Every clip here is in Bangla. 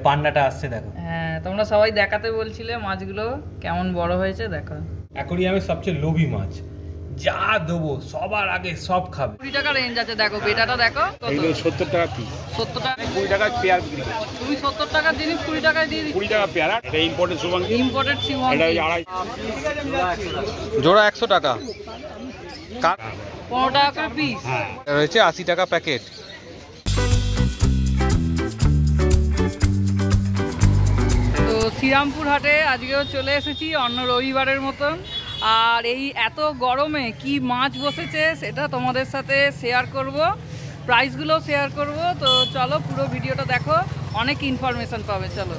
পান্ডাটা আসছে দেখো। হ্যাঁ, তোমরা সবাই দেখাতে বলছিলে মাছগুলো কেমন বড় হয়েছে, দেখো। অ্যাকোরিয়ামের সবচেয়ে লোভী মাছ, যা দেবো সবার আগে সব খাবে। 20 টাকা রেঞ্জ আছে, দেখো বেটাটা দেখো কত। এগুলো 70 টাকা পিস। 70 টাকা 20 টাকার পেয়ার বিক্রি করছি। তুমি 70 টাকার জিনিস 20 টাকায় দিয়ে দিচ্ছ। 20 টাকা পেয়ার। এটা ইম্পোর্টেড শুভাঙ্গী। ইম্পোর্টেড শিবঙ্গী। এটা 250 জোড়া 100 টাকা। 15 টাকা করে পিস। হ্যাঁ, রয়েছে 80 টাকা প্যাকেট। তো শ্রীরামপুর হাটে আজকেও চলে এসেছি অন্য রবিবারের মতন। আর এই এত গরমে কি মাছ বসেছে সেটা তোমাদের সাথে শেয়ার করব, প্রাইসগুলো শেয়ার করব। তো চলো পুরো ভিডিওটা দেখো, অনেক ইনফরমেশন পাবে। চলো।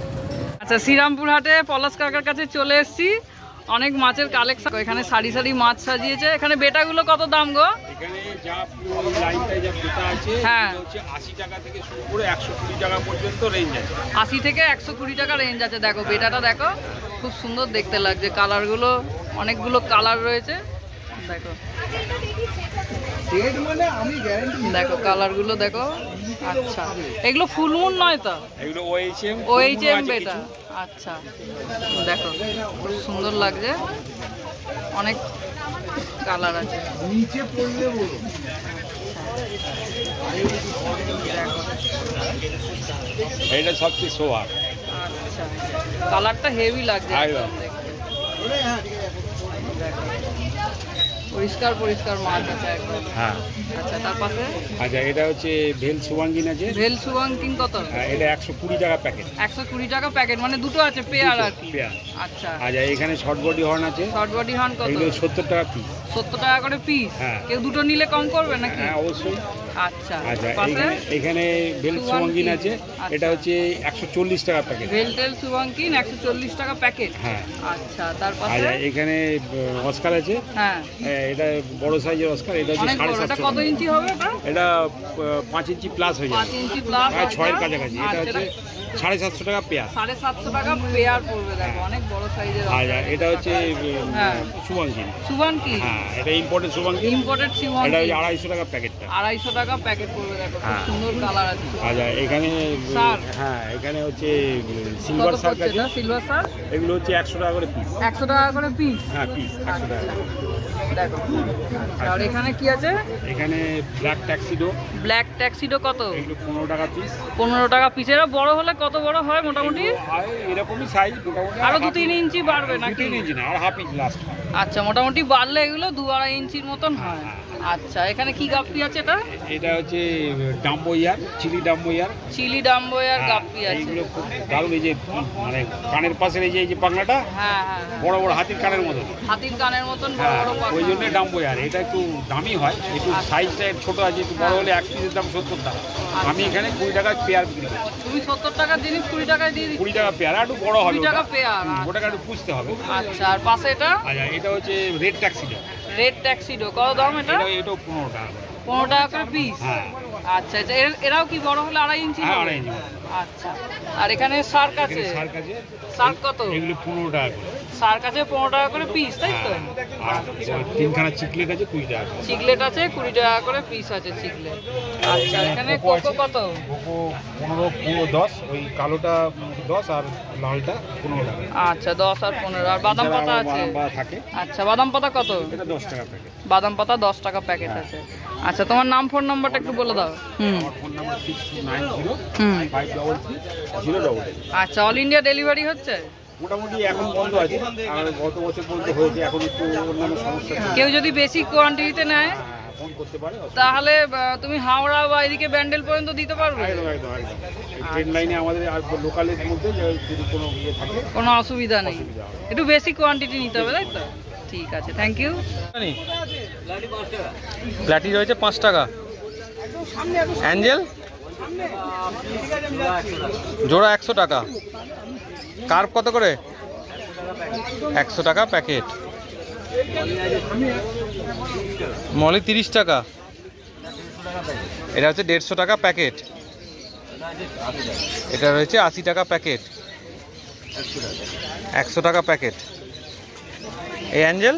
আচ্ছা, শ্রীরামপুর হাটে পলাশ কাকার কাছে চলে এসেছি। অনেক মাছের কালেকশন, এখানে সারি সারি মাছ সাজিয়েছে। এখানে বেটাগুলো কত দাম গো? এখানে যা লাইনটায় যা বেটা আছে, হ্যাঁ, হচ্ছে 80 টাকা থেকে শুরু করে 120 টাকা পর্যন্ত রেঞ্জ আছে। 80 থেকে 120 টাকা রেঞ্জ আছে। দেখো বেটাটা দেখো, খুব সুন্দর দেখতে লাগছে। কালারগুলো অনেকগুলো কালার রয়েছে, দেখো দেখো কালারগুলো দেখো। আচ্ছা, এগুলো ফুলমুন নয় তো? এগুলো ওএইচএম বেটা। আচ্ছা, দেখো খুব সুন্দর লাগছে, অনেক কালার আছে। নিচে পড়লে বলো। এটা সবচেয়ে সোয়া। আচ্ছা, কালারটা হেভি লাগছে দেখতে। পরিষ্কার পরিষ্কার মাছ আছে একদম। হ্যাঁ। আচ্ছা, তার পাশে? আচ্ছা, এটা হচ্ছে ভেল সুবাঙ্গিন আছে। ভেল সুবাঙ্গিন কত? এটা 120 টাকা প্যাকেট। 120 টাকা প্যাকেট, মানে দুটো আছে, পেয়ার আর কি। আচ্ছা। আচ্ছা, এখানে শর্ট বডি হর্ন আছে। শর্ট বডি হর্ন কত? এগুলো 70 টাকা পিস। 70 টাকা করে পিস। হ্যাঁ। কেউ দুটো নিলে কম করবে নাকি? হ্যাঁ, অবশ্যই। আচ্ছা। আচ্ছা, পাশে এখানে ভেল সুবাঙ্গিন আছে। এটা হচ্ছে 140 টাকা প্যাকেট। ভেল টেল সুবাঙ্গিন 140 টাকা প্যাকেট। হ্যাঁ। আচ্ছা, তারপর? আচ্ছা, এখানে অস্কার আছে। হ্যাঁ, এটা বড় সাইজের অস্কার। এটা হচ্ছে 750। এটা কত ইঞ্চি হবে এটা? এটা 5 ইঞ্চি প্লাস হয়ে যাবে। 5 ইঞ্চি প্লাস, 6 এর কাছাকাছি। এটা হচ্ছে 750 টাকা পেয়ার। 750 টাকা পেয়ার পড়বে, দেখো অনেক বড় সাইজের। আচ্ছা, এটা হচ্ছে সুবাঙ্গিন। সুবাঙ্গিন। হ্যাঁ, এটা ইম্পোর্টেড সুবাঙ্গিন। ইম্পোর্টেড সুবাঙ্গিন। এটা 250 টাকা প্যাকেটটা। 250 টাকা প্যাকেট পড়বে, দেখো খুব সুন্দর কালার আছে। আচ্ছা, এখানে হ্যাঁ, এখানে হচ্ছে সিলভার শার্ক আছে। সিলভার শার্ক এগুলো হচ্ছে 100 টাকা করে পিস। 100 টাকা করে পিস। হ্যাঁ, পিস 100 টাকা। দেখো। আর এখানে কি আছে? এখানে ব্ল্যাক ট্যাক্সিডো। ব্ল্যাক ট্যাক্সিডো কত? এগুলো 15 টাকা পিস। 15 টাকা পিস। এরা বড় হলে কত বড় হয় মোটামুটি? এরকমই সাইজ মোটামুটি। আরো 2-3 ইঞ্চি বাড়বে নাকি? 2-3 ইঞ্চি না, আর হাফ ইঞ্চ লাস্ট। আচ্ছা, মোটামুটি বাড়লে এগুলো 2-2.5 ইঞ্চির মতন হয়। আচ্ছা, এখানে কি গাপ্পি আছে এটা? এটা হচ্ছে ডাম্বো ইয়ার, চিলি ডাম্বো ইয়ার। চিলি ডাম্বো ইয়ার গাপ্পি আছে। এইগুলো খুব দারুণ। এই যে মানে কানের পাশের এই যে পাখনাটা, হ্যাঁ হ্যাঁ, বড় বড় হাতির কানের মতন। হাতির কানের মতন বড় বড় পাখনা। ওই জন্য ডাম্বো ইয়ার। এটা একটু দামি হয়, একটু সাইজটা ছোট আছে। একটু বড় হলে এক পিসের দাম 70 টাকা। আমি এখানে 20 টাকা পেয়ার বিক্রি করি। তুমি 70 টাকার জিনিস 20 টাকায় দিয়ে দিচ্ছ? 20 টাকা পেয়ার, একটু বড় হবে। 20 টাকা পেয়ার। ওটাকে একটু পুষতে হবে। আচ্ছা, আর পাশে এটা? আচ্ছা, এটা হচ্ছে রেড ট্যাক্সিডো। রেড ট্যাক্সিডো কত দাম এটা? এটাও 15 টাকা। 15 টাকা করে পিস। হ্যাঁ। আচ্ছা আচ্ছা, এরাও কি বড় হলে 2.5 ইঞ্চি? হ্যাঁ, 2.5 ইঞ্চি। আচ্ছা, আর এখানে শার্ক আছে। শার্ক আছে। শার্ক কত? এগুলো 15 টাকা করে। শার্ক আছে 15 টাকা করে পিস, তাই তো? আর তিনখানা চিকলেট আছে 20 টাকা করে। চিকলেট আছে 20 টাকা করে পিস আছে চিকলেট। আচ্ছা, এখানে কোকো কত? কোকো 15, 10। ওই কালোটা 10 আর লালটা 15 টাকা। আচ্ছা, 10 আর 15। আর বাদাম পাতা আছে? থাকে। আচ্ছা, বাদাম পাতা কত? এটা 10 টাকা প্যাকেট। বাদাম পাতা 10 টাকা প্যাকেট আছে। আচ্ছা, তোমার নাম ফোন নাম্বারটা একটু বলে দাও। আমার ফোন নাম্বার 6290 আচ্ছা, অল ইন্ডিয়া ডেলিভারি হচ্ছে? মোটামুটি এখন বন্ধ আছে, আর গত বছর পর্যন্ত হয়েছে। এখন একটু অন্যান্য সমস্যা। কেউ যদি বেশি কোয়ান্টিটিতে নেয় ফোন করতে পারে, তাহলে তুমি হাওড়া বা এদিকে ব্যান্ডেল পর্যন্ত দিতে পারবে? একদম একদম একদম। ট্রেন লাইনে আমাদের লোকালের মধ্যে যদি কোনো ইয়ে থাকে, কোনো অসুবিধা নেই। একটু বেশি কোয়ান্টিটি নিতে হবে, তাই তো? ঠিক আছে, থ্যাংক ইউ। প্ল্যাটি রয়েছে 5 টাকা। অ্যাঞ্জেল জোড়া 100 টাকা। কার্প কত করে? 100 টাকা প্যাকেট। মলি 30 টাকা। এটা হচ্ছে 150 টাকা প্যাকেট। এটা রয়েছে 80 টাকা প্যাকেট। 100 টাকা প্যাকেট। এই অ্যাঞ্জেল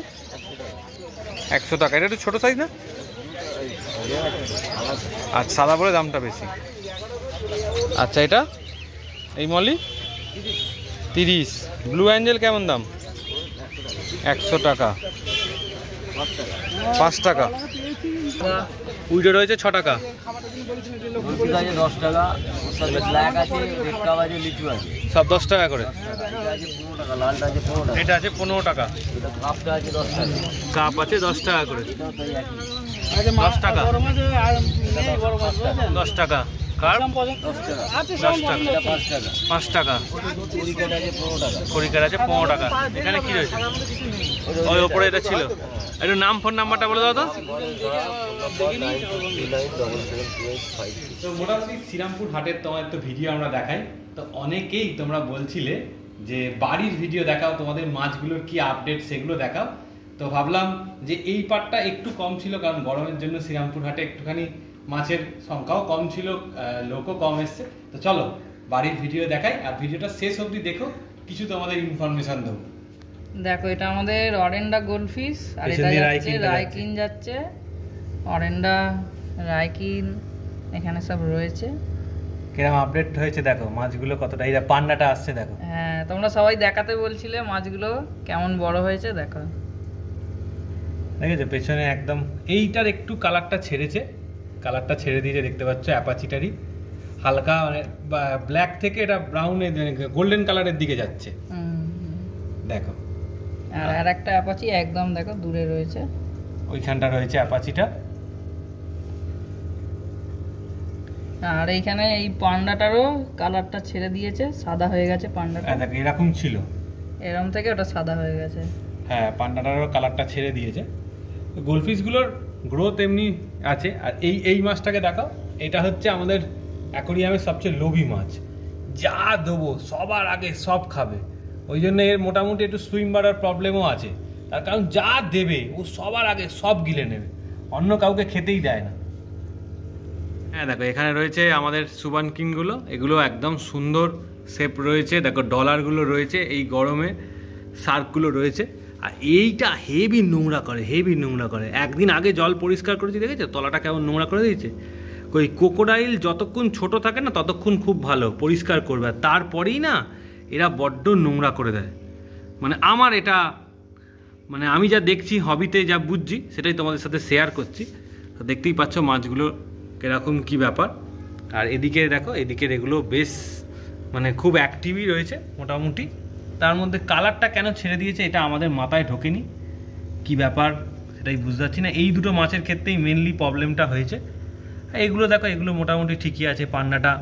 100 টাকা। এটা একটু ছোটো সাইজ না? আচ্ছা, সাদা বলে দামটা বেশি। আচ্ছা, এটা এই মলি 30। ব্লু অ্যাঞ্জেল কেমন দাম? 100 টাকা। 5 টাকা। উইডো রয়েছে 6 টাকা। 10 টাকা, ব্ল্যাক আছে, রেড কাপ আছে, লিচু আছে, সব 10 টাকা করে। এটা আছে 15 টাকা, লালটা আছে 15 টাকা, এটা আছে 15 টাকা। এটা কাপটা আছে 10 টাকা, কাপ আছে 10 টাকা করে। এটাও তাই একই, 10 টাকা। 10 টাকা। কাপ 10 টাকা, 10 টাকা। এটা 5 টাকা, 5 টাকা। কুড়িকাট আছে 15 টাকা, কড়িকার আছে 15 টাকা। এখানে কি রয়েছে? ওই ওপরে এটা ছিল। একটু নাম ফোন নাম্বারটা বলে দাও তো। তো মোটামুটি শ্রীরামপুর হাটের তোমার তো ভিডিও আমরা দেখাই, তো অনেকেই তোমরা বলছিলে যে বাড়ির ভিডিও দেখাও, তোমাদের মাছগুলোর কি আপডেট সেগুলো দেখাও। তো ভাবলাম যে এই পার্টটা একটু কম ছিল, কারণ গরমের জন্য শ্রীরামপুর হাটে একটুখানি মাছের সংখ্যাও কম ছিল, লোকও কম এসছে। তো চলো বাড়ির ভিডিও দেখাই, আর ভিডিওটা শেষ অবধি দেখো, কিছু তোমাদের ইনফরমেশন দেবো। দেখো এটা আমাদের অরেন্ডা গোল্ডফিশ, আর পেছন এটা দিয়ে যাচ্ছে রাইকিনটা রাইকিন যাচ্ছে, অরেন্ডা, রাইকিন এখানে সব রয়েছে। কিরকম আপডেট হয়েছে দেখো, মাছগুলো কতটা, এই পান্ডাটা আসছে দেখো। হ্যাঁ, তোমরা সবাই দেখাতে বলছিলে মাছগুলো কেমন বড় হয়েছে, দেখো দেখেছো পেছনে একদম এইটার একটু কালারটা ছেড়েছে, কালারটা ছেড়ে দিয়েছে দেখতে পাচ্ছ, অ্যাপাচিটারই হালকা মানে ব্ল্যাক থেকে এটা ব্রাউনে গোল্ডেন কালারের দিকে যাচ্ছে দেখো। আর একটা অ্যাপাচি একদম দেখো দূরে রয়েছে, ওইখানটা রয়েছে অ্যাপাচিটা। আর এইখানে এই পান্ডাটারও কালারটা ছেড়ে দিয়েছে, সাদা হয়ে গেছে পান্ডাটা। দেখো এরকম ছিল, এরকম থেকে ওটা সাদা হয়ে গেছে। হ্যাঁ পান্ডাটারও কালারটা ছেড়ে দিয়েছে। গোল্ডফিশগুলোর গ্রোথ এমনি আছে। আর এই মাছটাকে দেখো, এটা হচ্ছে আমাদের অ্যাকোরিয়ামের সবচেয়ে লোভী মাছ, যা দেবো সবার আগে সব খাবে। ওই জন্য এর মোটামুটি একটু সুইম বাড়ার প্রবলেমও আছে, তার কারণ যা দেবে ও সবার আগে সব গিলে নেবে, অন্য কাউকে খেতেই দেয় না। হ্যাঁ দেখো এখানে রয়েছে আমাদের সুবান কিংগুলো, এগুলো একদম সুন্দর শেপ রয়েছে, দেখো ডলারগুলো রয়েছে, এই গরমে শার্কগুলো রয়েছে। আর এইটা হেভি নোংরা করে, হেভি নোংরা করে। একদিন আগে জল পরিষ্কার করেছি, দেখেছো তলাটা কেমন নোংরা করে দিয়েছে। ওই ক্রোকোডাইল যতক্ষণ ছোট থাকে না ততক্ষণ খুব ভালো পরিষ্কার করবে, আর তারপরেই না এরা বড্ড নোংরা করে দেয়। মানে আমার এটা মানে আমি যা দেখছি হবিতে যা বুঝছি সেটাই তোমাদের সাথে শেয়ার করছি। তো দেখতেই পাচ্ছ মাছগুলো কীরকম কী ব্যাপার। আর এদিকে দেখো, এদিকের এগুলো বেশ মানে খুব অ্যাক্টিভই রয়েছে মোটামুটি। তার মধ্যে কালারটা কেন ছেড়ে দিয়েছে এটা আমাদের মাথায় ঢোকেনি, কি ব্যাপার সেটাই বুঝতে পারছি না। এই দুটো মাছের ক্ষেত্রেই মেনলি প্রবলেমটা হয়েছে। এগুলো দেখো, এগুলো মোটামুটি ঠিকই আছে, পান্নাটা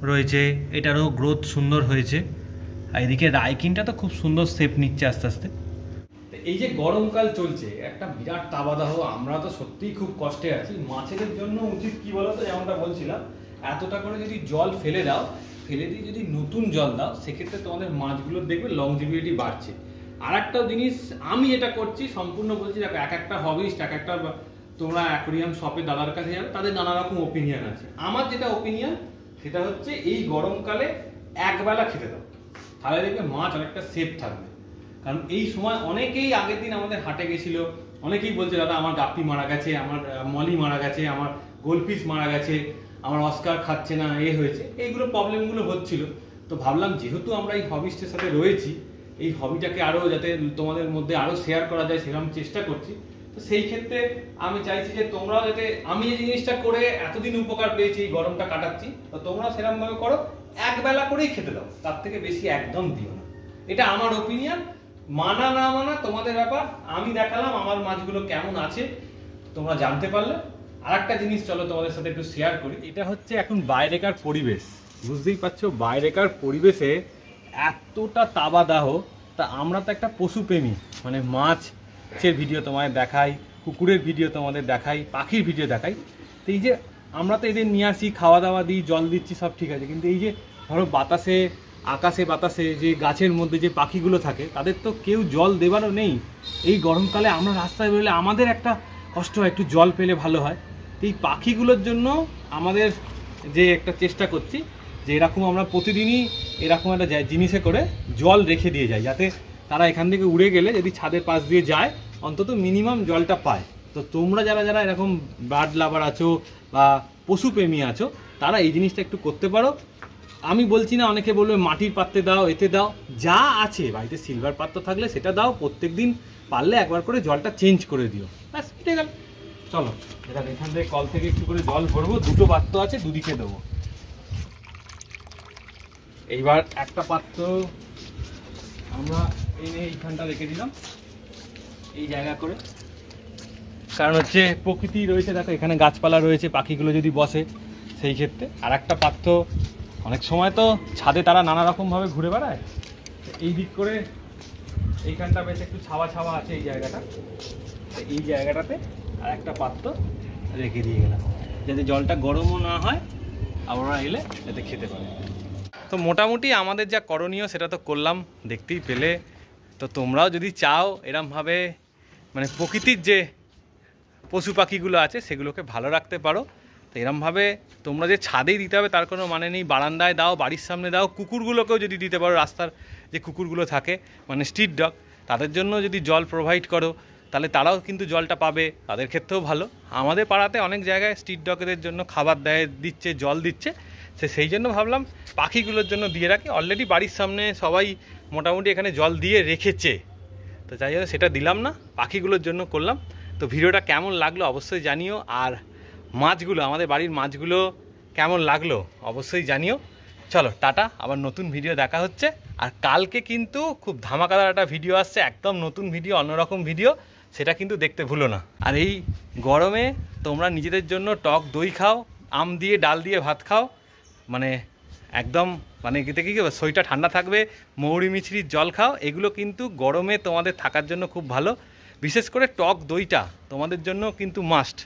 রয়েছে, এটারও গ্রোথ সুন্দর হয়েছে। আর এদিকে রাইকিনটা তো খুব সুন্দর শেপ নিচ্ছে আস্তে আস্তে। এই যে গরমকাল চলছে, একটা বিরাট তাবাদাহ, আমরা তো সত্যিই খুব কষ্টে আছি। মাছেদের জন্য উচিত কি বলো তো, যেমনটা বলছিলাম, এতটা করে যদি জল ফেলে দাও, ফেলে দিয়ে যদি নতুন জল দাও, সেক্ষেত্রে তোমাদের মাছগুলোর দেখবে লংজিভিটি বাড়ছে। আর একটা জিনিস আমি এটা করছি, সম্পূর্ণ বলছি, দেখো এক একটা হবিস্ট, এক একটা তোমরা অ্যাকোরিয়াম শপে দাদার কাছে যাবে, তাদের নানা রকম ওপিনিয়ন আছে। আমার যেটা ওপিনিয়ন সেটা হচ্ছে এই গরমকালে একবেলা খেতে দাও, তাহলে দেখবে মাছ অনেকটা সেফ থাকবে। কারণ এই সময় অনেকেই আগের দিন আমাদের হাটে গেছিল, অনেকেই বলছে দাদা আমার গাপ্পি মারা গেছে, আমার মলি মারা গেছে, আমার গোল্ডফিশ মারা গেছে, আমার অস্কার খাচ্ছে না, এ হয়েছে, এইগুলো প্রবলেমগুলো হচ্ছিল। তো ভাবলাম যেহেতু আমরা এই হবিস্টের সাথে রয়েছি, এই হবিটাকে আরও যাতে তোমাদের মধ্যে আরও শেয়ার করা যায় সেরকম চেষ্টা করছি। তো সেই ক্ষেত্রে আমি চাইছি যে তোমরাও যাতে, আমি এই জিনিসটা করে এতদিন উপকার পেয়েছি, এই গরমটা কাটাচ্ছি, তো তোমরাও সেরকমভাবে করো, একবেলা করেই খেতে দাও, তার থেকে বেশি একদম দিও না। এটা আমার ওপিনিয়ন, মানা না মানা তোমাদের ব্যাপার। আমি দেখালাম আমার মাছগুলো কেমন আছে, তোমরা জানতে পারলে। আর একটা জিনিস চলো তোমাদের সাথে একটু শেয়ার করি। এটা হচ্ছে এখন বাইরেকার পরিবেশ, বুঝতেই পারছো, বাইরেকার পরিবেশে এতটা তাবাদাহ। তা আমরা তো একটা পশুপ্রেমী, মানে মাছের ভিডিও তোমায় দেখাই, কুকুরের ভিডিও তোমাদের দেখাই, পাখির ভিডিও দেখাই। তো এই যে আমরা তো এদের নিয়ে আসি, খাওয়া দাওয়া দিই, জল দিচ্ছি, সব ঠিক আছে, কিন্তু এই যে ধরো বাতাসে, আকাশে বাতাসে যে গাছের মধ্যে যে পাখিগুলো থাকে, তাদের তো কেউ জল দেবারও নেই। এই গরমকালে আমরা রাস্তায় বেরোলে আমাদের একটা কষ্ট হয়, একটু জল পেলে ভালো হয়। এই পাখিগুলোর জন্য আমাদের যে একটা চেষ্টা করছি যে এরকম আমরা প্রতিদিনই এরকম একটা জিনিসে করে জল রেখে দিয়ে যাই, যাতে তারা এখান থেকে উড়ে গেলে যদি ছাদের পাশ দিয়ে যায় অন্তত মিনিমাম জলটা পায়। তো তোমরা যারা যারা এরকম বার্ড লাভার আছো বা পশুপ্রেমী আছো, তারা এই জিনিসটা একটু করতে পারো। আমি বলছি না, অনেকে বলবে মাটির পাত্রে দাও, এতে দাও, যা আছে বাড়িতে সিলভার পাত্র থাকলে সেটা দাও, প্রত্যেক দিন পারলে একবার করে জলটা চেঞ্জ করে দিও, ব্যাস ঠিক আছে। চলো এটা এখান থেকে কল থেকে একটু করে জল ভরবো, দুটো পাত্র আছে, দুদিকে দেবো। এইবার একটা পাত্র আমরা এইখানটা রেখে দিলাম এই জায়গা করে, কারণ হচ্ছে প্রকৃতি রয়েছে, দেখো এখানে গাছপালা রয়েছে, পাখিগুলো যদি বসে সেই ক্ষেত্রে। আর একটা পাত্র অনেক সময় তো ছাদে তারা নানা রকমভাবে ঘুরে বেড়ায়, এই দিক করে এইখানটা বেশ একটু ছাওয়া ছাওয়া আছে এই জায়গাটা, এই জায়গাটাতে আর একটা পাত্র রেখে দিয়ে গেলাম, যাতে জলটা গরমও না হয় আর ওরা এলে যাতে খেতে পারে। তো মোটামুটি আমাদের যা করণীয় সেটা তো করলাম, দেখতেই পেলে। তো তোমরাও যদি চাও এরমভাবে মানে প্রকৃতির যে পশু পাখিগুলো আছে সেগুলোকে ভালো রাখতে পারো, তো এরমভাবে তোমরা যে ছাদেই দিতে হবে তার কোনো মানে নেই, বারান্দায় দাও, বাড়ির সামনে দাও, কুকুরগুলোকেও যদি দিতে পারো, রাস্তার যে কুকুরগুলো থাকে মানে স্ট্রিট ডগ, তাদের জন্য যদি জল প্রোভাইড করো তাহলে তারাও কিন্তু জলটা পাবে, তাদের ক্ষেত্রেও ভালো। আমাদের পাড়াতে অনেক জায়গায় স্ট্রিট ডগদের জন্য খাবার দিচ্ছে, জল দিচ্ছে, সেই জন্য ভাবলাম পাখিগুলোর জন্য দিয়ে রাখি। অলরেডি বাড়ির সামনে সবাই মোটামুটি এখানে জল দিয়ে রেখেছে, তো যাই হোক সেটা দিলাম না, পাখিগুলোর জন্য করলাম। তো ভিডিওটা কেমন লাগলো অবশ্যই জানিও, আর মাছগুলো, আমাদের বাড়ির মাছগুলো কেমন লাগলো অবশ্যই জানিও। চলো টাটা, আবার নতুন ভিডিও দেখা হচ্ছে। আর কালকে কিন্তু খুব ধামাকাদার একটা ভিডিও আসছে, একদম নতুন ভিডিও, অন্যরকম ভিডিও, সেটা কিন্তু দেখতে ভুলো না। আর এই গরমে তোমরা নিজেদের জন্য টক দই খাও, আম দিয়ে ডাল দিয়ে ভাত খাও, মানে একদম মানে এতে কী শরীরটা ঠান্ডা থাকবে, মৌরি মিছরির জল খাও, এগুলো কিন্তু গরমে তোমাদের থাকার জন্য খুব ভালো। বিশেষ করে টক দইটা তোমাদের জন্য কিন্তু মাস্ট,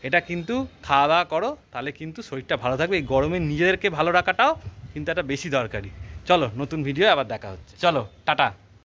এটা কিন্তু খাওয়া দাওয়া করো, তাহলে কিন্তু শরীরটা ভালো থাকবে। এই গরমে নিজেদেরকে ভালো রাখাটাও কিন্তু একটা বেশি দরকারি। চলো নতুন ভিডিও আবার দেখা হচ্ছে, চলো টাটা।